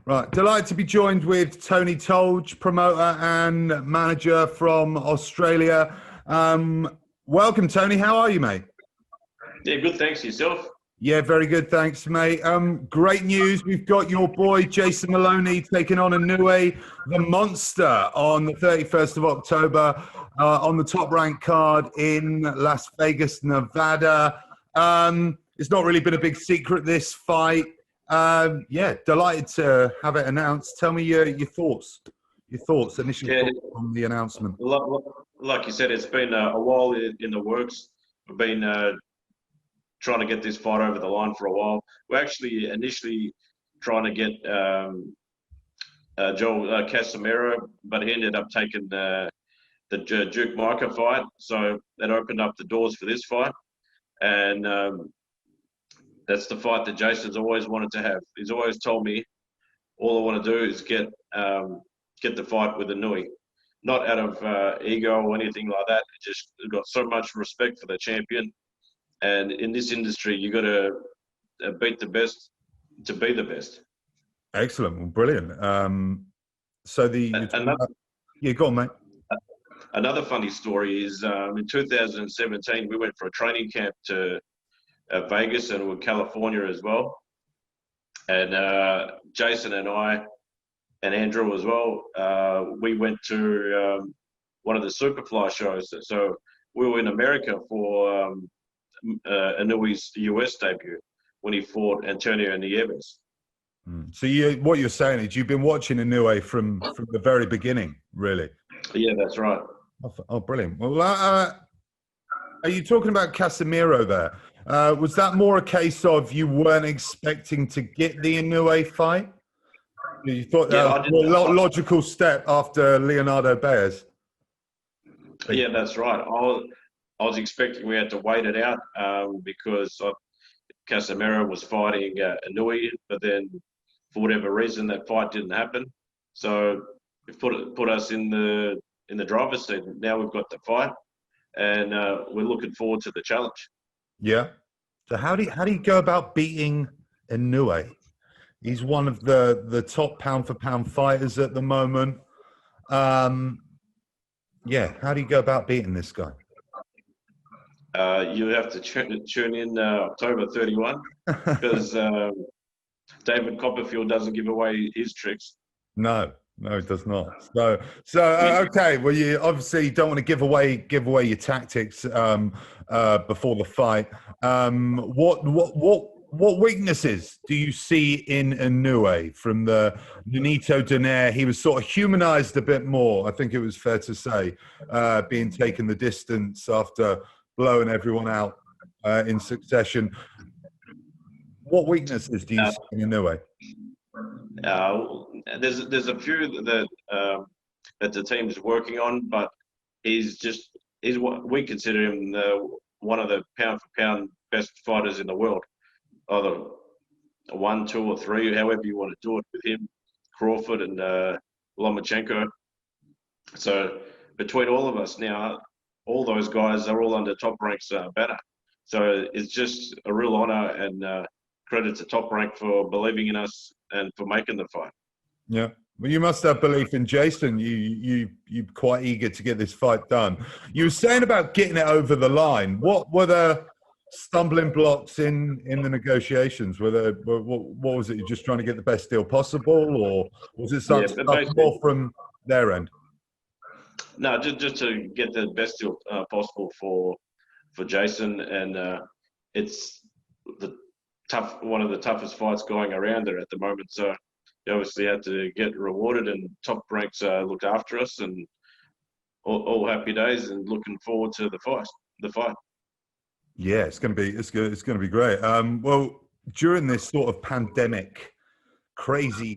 Right, delighted to be joined with Tony Tolj, promoter and manager from Australia. Welcome, Tony. How are you, mate? Yeah, good. Thanks. Yourself? Yeah, very good. Thanks, mate. Great news. We've got your boy Jason Moloney taking on Inoue, the monster, on the 31st of October on the top ranked card in Las Vegas, Nevada. It's not really been a big secret, this fight. Yeah, delighted to have it announced. Tell me your thoughts, initial thoughts on the announcement. Like you said, it's been a while in the works. We've been trying to get this fight over the line for a while. We're actually initially trying to get Joel Casimero, but he ended up taking the Duke Micah fight, so that opened up the doors for this fight. And that's the fight that Jason's always wanted to have. He's always told me, all I want to do is get the fight with Inoue. Not out of ego or anything like that. Just got so much respect for the champion. And in this industry, you got to beat the best to be the best. Excellent. Well, brilliant. Yeah, go on, mate. Another funny story is in 2017, we went for a training camp to Vegas and with California as well. And Jason and I and Andrew as well, we went to one of the Superfly shows. So we were in America for Inoue's US debut when he fought Antonio Nieves. So what you're saying is you've been watching Inoue from the very beginning, really? Yeah, that's right. Oh, brilliant. Well, are you talking about Casimero there? Was that more a case of you weren't expecting to get the Inoue fight? You thought that was a logical step after Leonardo Baez? Yeah, that's right. I was expecting we had to wait it out because Casimero was fighting Inoue, but then for whatever reason that fight didn't happen. So it put us in the driver's seat. Now we've got the fight, and we're looking forward to the challenge. Yeah. So how do you go about beating Inoue? He's one of the top pound for pound fighters at the moment. Yeah, how do you go about beating this guy? You have to tune in October 31 because David Copperfield doesn't give away his tricks. No, it does not. So okay. Well, you obviously don't want to give away your tactics before the fight. What weaknesses do you see in Inoue from the Nonito Donaire? He was sort of humanized a bit more. I think it was fair to say, being taken the distance after blowing everyone out in succession. What weaknesses do you see in Inoue? There's a few that the team is working on, but he's what we consider him one of the pound for pound best fighters in the world. Either 1, 2, or 3, however you want to do it with him, Crawford and Lomachenko. So between all of us now, all those guys are all under Top Rank's banner. So it's just a real honor and credit to Top Rank for believing in us and for making the fight. Yeah. Well, you must have belief in Jason. You're quite eager to get this fight done. You were saying about getting it over the line. What were the stumbling blocks in the negotiations? What was it? You're just trying to get the best deal possible, or was it something more from their end? No, just to get the best deal possible for Jason, and it's one of the toughest fights going around there at the moment. So you obviously had to get rewarded, and Top Ranks looked after us, and all happy days, and looking forward to the fight. Yeah, it's going to be great. Well, during this sort of pandemic, crazy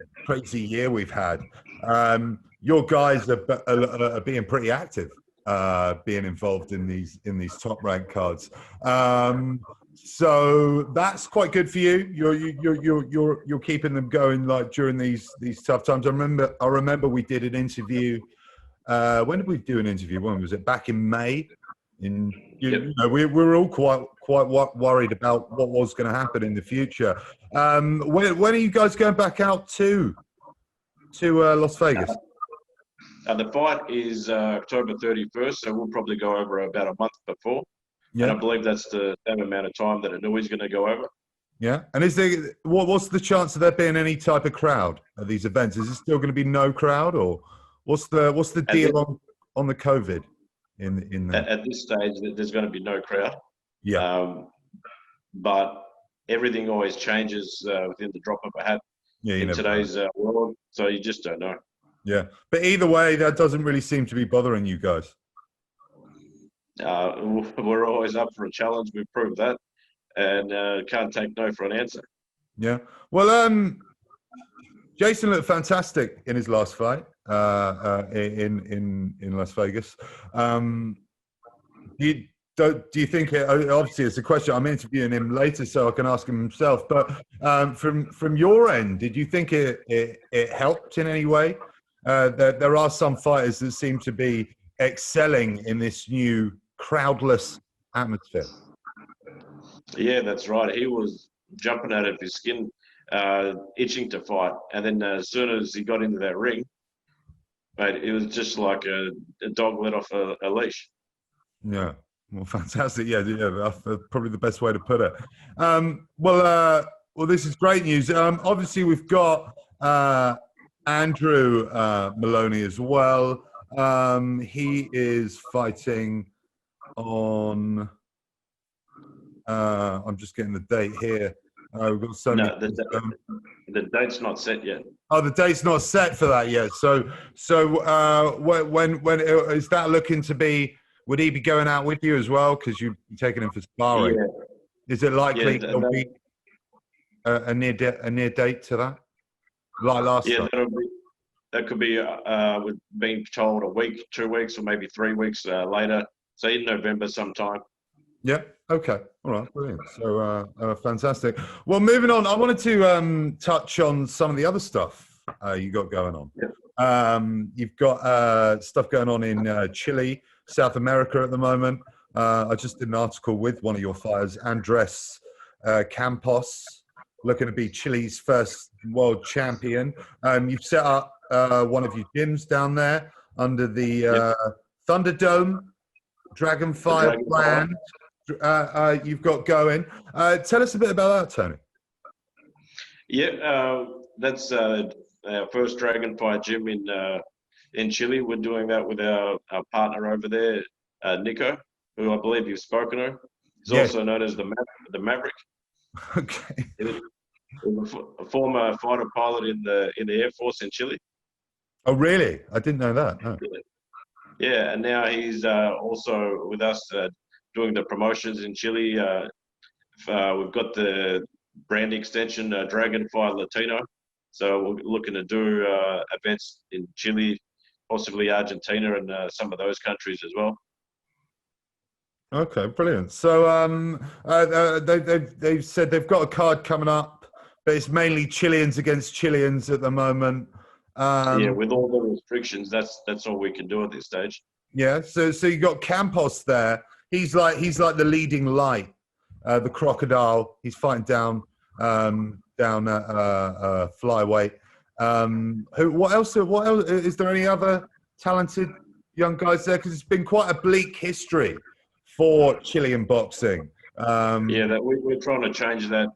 year we've had, your guys are being pretty active, being involved in these top ranked cards. So that's quite good for you. You're keeping them going like during these tough times. I remember we did an interview. When did we do an interview? When was it? Back in May. You know, we were all quite worried about what was going to happen in the future. When are you guys going back out to to Las Vegas? The fight is October 31st, so we'll probably go over about a month before. And I Yeah, believe that's the same amount of time that Inoue's going to go over. yeah. And is there what's the chance of there being any type of crowd at these events? Is it still going to be no crowd, or what's the At deal this, on the COVID in there? at this stage, there's going to be no crowd. Yeah, But everything always changes within the drop of a hat yeah. You in never know. today's world, so you just don't know. Yeah, but either way, that doesn't really seem to be bothering you guys. We're always up for a challenge. We've proved that, and can't take no for an answer. Yeah. Well, Jason looked fantastic in his last fight in Las Vegas. Do you think obviously it's a question, I'm interviewing him later so I can ask him himself, but from your end, did you think it helped in any way? There are some fighters that seem to be excelling in this new crowdless atmosphere. Yeah, that's right. He was jumping out of his skin, itching to fight, and then as soon as he got into that ring, mate, it was just like a dog let off a leash. Yeah. Well, fantastic. Yeah, that's probably the best way to put it. Well, this is great news. Obviously, we've got Andrew Moloney as well. He is fighting on. I'm just getting the date here. We've got so many. The date's not set yet. Oh, the date's not set for that yet. So when is that looking to be? Would he be going out with you as well? Because you've taken him for sparring. Yeah. Is it likely there'll be a near date to that? Like last time? That could be with being told a week, 2 weeks, or maybe 3 weeks later. So in November sometime. Yeah. Okay. All right. Brilliant. So fantastic. Well, moving on, I wanted to touch on some of the other stuff you got going on. Yeah. You've got stuff going on in Chile, South America at the moment. I just did an article with one of your fighters, Andres Campos, looking to be Chile's first world champion. You've set up one of your gyms down there under the Thunderdome Dragonfire brand. You've got going. Tell us a bit about that, Tony. Yeah, that's our first Dragonfire gym in Chile. We're doing that with our partner over there, Nico, who I believe you've spoken to. He's also known as the Maverick. Okay. He's a former fighter pilot in the Air Force in Chile. Oh, really? I didn't know that. No. Yeah, and now he's also with us doing the promotions in Chile. We've got the brand extension, Dragonfire Latino. So we're looking to do events in Chile, possibly Argentina, and some of those countries as well. Okay, brilliant. So they've said they've got a card coming up, but it's mainly Chileans against Chileans at the moment. Yeah, with all the restrictions, that's all we can do at this stage. Yeah, so you got Campos there. He's like the leading light, the crocodile. He's fighting down flyweight. What else? Is there any other talented young guys there? Because it's been quite a bleak history for Chilean boxing. We're trying to change that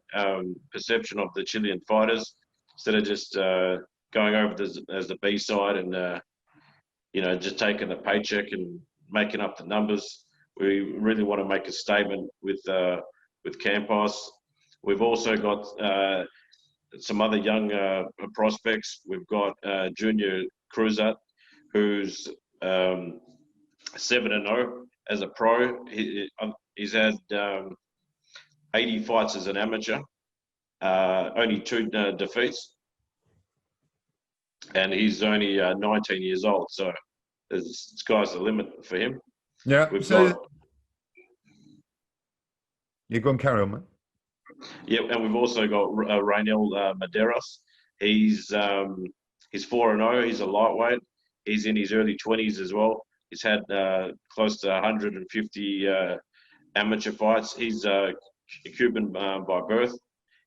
perception of the Chilean fighters instead of just going over as the B side and just taking the paycheck and making up the numbers. We really want to make a statement with Campos. We've also got some other young prospects. We've got Junior Cruzat, who's 7-0 as a pro. He's had 80 fights as an amateur, only 2 defeats, and he's only 19 years old. So the sky's the limit for him. Yeah. You're going to carry on, man. Yeah, and we've also got Raynel Medeiros. He's 4-0. He's a lightweight. He's in his early 20s as well. He's had close to 150 amateur fights. He's Cuban by birth.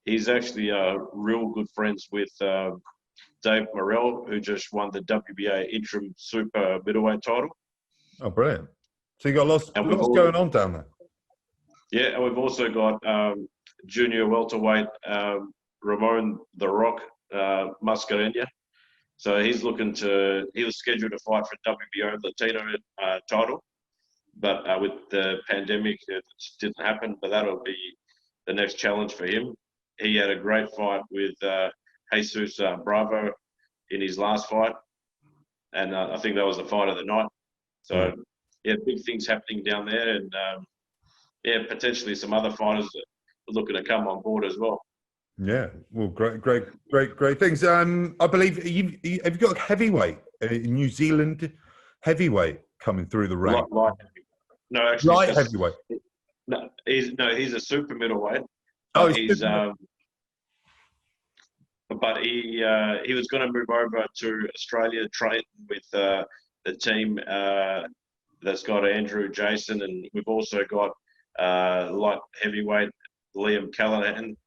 He's actually real good friends with Dave Morrell, who just won the WBA interim super middleweight title. Oh, brilliant! So you got lots And we've going on down there. Yeah, and we've also got junior welterweight Ramon the Rock Mascarenhas. So he was scheduled to fight for WBO Latino title, but with the pandemic, it didn't happen. But that'll be the next challenge for him. He had a great fight with Jesus Bravo in his last fight, and I think that was the fight of the night. So yeah, big things happening down there, and yeah, potentially some other fighters that are looking to come on board as well. Yeah, well, great things. I believe have you got a heavyweight, New Zealand heavyweight coming through the rank? No, actually, Light heavyweight. No, he's a super middleweight. Oh, But he was going to move over to Australia, train with the team that's got Andrew Jason, and we've also got light heavyweight Liam Callahan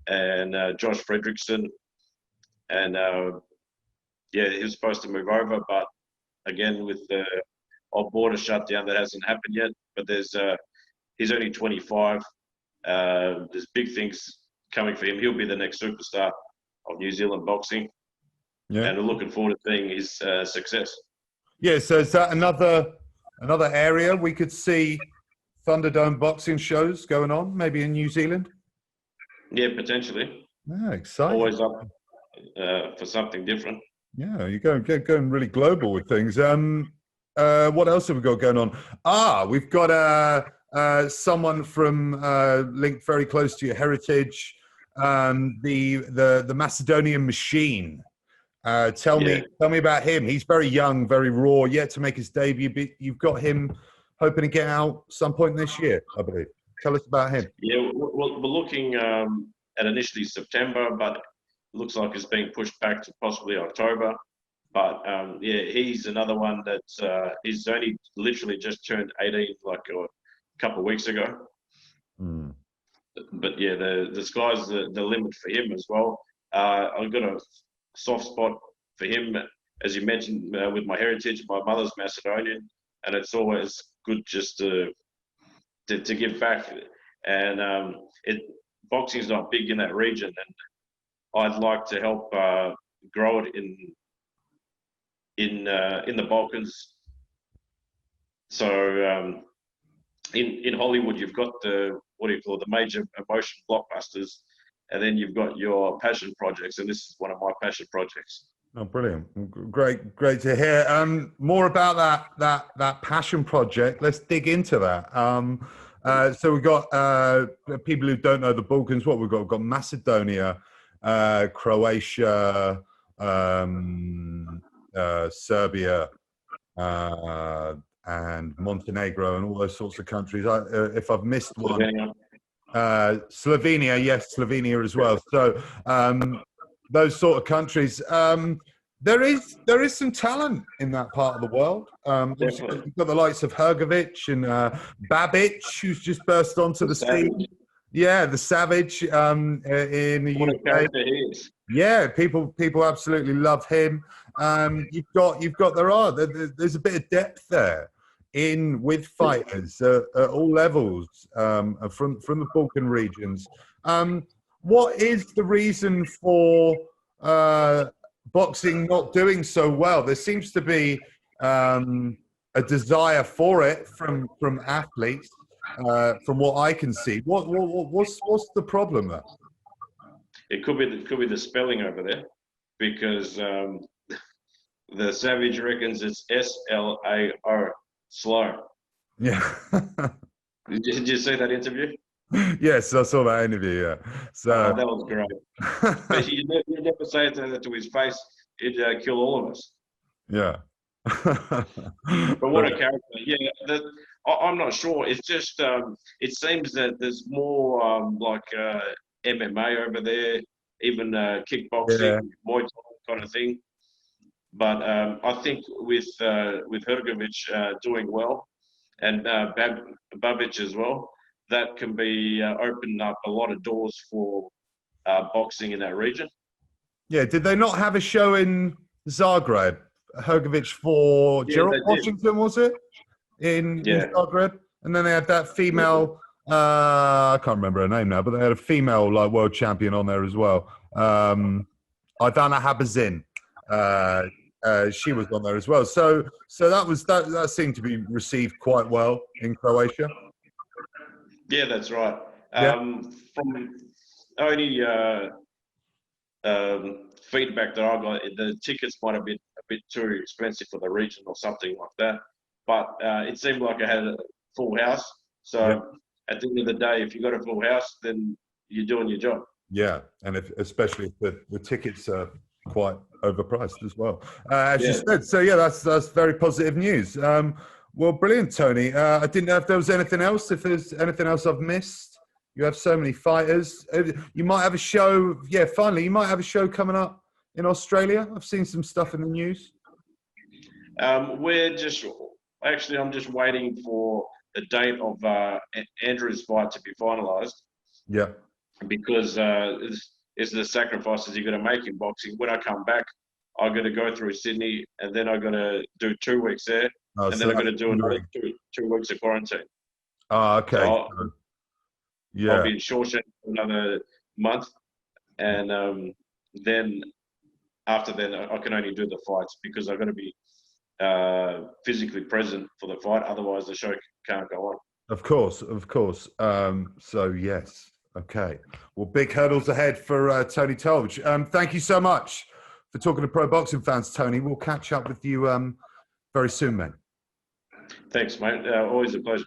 and Josh Fredrickson, and yeah, he was supposed to move over, but again with the border shutdown, that hasn't happened yet. But he's only 25. There's big things coming for him. He'll be the next superstar of New Zealand boxing. Yeah, and we're looking forward to seeing his success. Yeah, so is that another area we could see Thunderdome boxing shows going on, maybe in New Zealand? Yeah, potentially. Yeah, exciting. Always up for something different. Yeah, you're going really global with things. What else have we got going on? We've got someone from linked very close to your heritage, the Macedonian Machine. Tell me about him. He's very young, very raw, yet to make his debut. You've got him hoping to get out some point this year, I believe. Tell us about him. Yeah, we're looking at initially September, but it looks like it's being pushed back to possibly October. But yeah, he's another one that he's only literally just turned 18 like a couple of weeks ago. But yeah, the sky's the limit for him as well. I've got a soft spot for him, as you mentioned, with my heritage. My mother's Macedonian, and it's always good just to give back. And boxing's not big in that region, and I'd like to help grow it in the Balkans. So in Hollywood, you've got the major emotion blockbusters, and then you've got your passion projects, and this is one of my passion projects. Oh, brilliant! Great to hear. More about that passion project. Let's dig into that. So we've got people who don't know the Balkans. What we've got? We've got Macedonia, Croatia, Serbia, and Montenegro, and all those sorts of countries. If I've missed one, Slovenia, yes, Slovenia as well. So those sort of countries. There is some talent in that part of the world. You've got the likes of Hrgović and Babic, who's just burst onto the scene. Yeah, the Savage in the UK. Yeah, people absolutely love him. There's a bit of depth there with fighters at all levels from the Balkan regions. What is the reason for boxing not doing so well? There seems to be a desire for it from athletes, from what I can see. What's the problem there? It could be the spelling over there, because the Savage reckons it's SLAO, slow. Yeah. Did you see that interview? Yes, I saw that interview. Yeah, so that was great. But you never say it to his face; it'd kill all of us. Yeah. But what a character! Yeah, I'm not sure. It's just it seems that there's more like MMA over there, even kickboxing, Muay Thai kind of thing. But I think with Hrgović doing well, and Babic as well, that can be opened up a lot of doors for boxing in that region. Yeah, did they not have a show in Zagreb? Hergovic for Yeah, Gerald they did. Washington, was it? In Yeah. Zagreb? And then they had that female, I can't remember her name now, but they had a female like world champion on there as well. Ivana Habazin. She was on there as well. So that seemed to be received quite well in Croatia. Yeah, that's right. Yeah. From only feedback that I got, the tickets might have been a bit too expensive for the region or something like that. But it seemed like I had a full house. So Yeah. at the end of the day, if you got a full house, then you're doing your job. Yeah, and especially if the tickets are quite overpriced as well, as you said. So yeah, that's very positive news. Well, brilliant, Tony. I didn't know if there was anything else. If there's anything else I've missed, you have so many fighters. You might have a show. Yeah, finally, you might have a show coming up in Australia. I've seen some stuff in the news. I'm just waiting for the date of Andrew's fight to be finalised. Yeah. Because it's the sacrifices you're going to make in boxing. When I come back, I'm going to go through Sydney, and then I'm going to do 2 weeks there, and then I'm going to do another two weeks of quarantine. Oh, okay. So I'll be in Shawshank for another month, and then after then I can only do the fights because I've got to be physically present for the fight. Otherwise, the show can't go on. Of course. So yes. Okay. Well, big hurdles ahead for Tony Tolj. Thank you so much for talking to pro boxing fans, Tony. We'll catch up with you very soon, mate. Thanks, mate. Always a pleasure.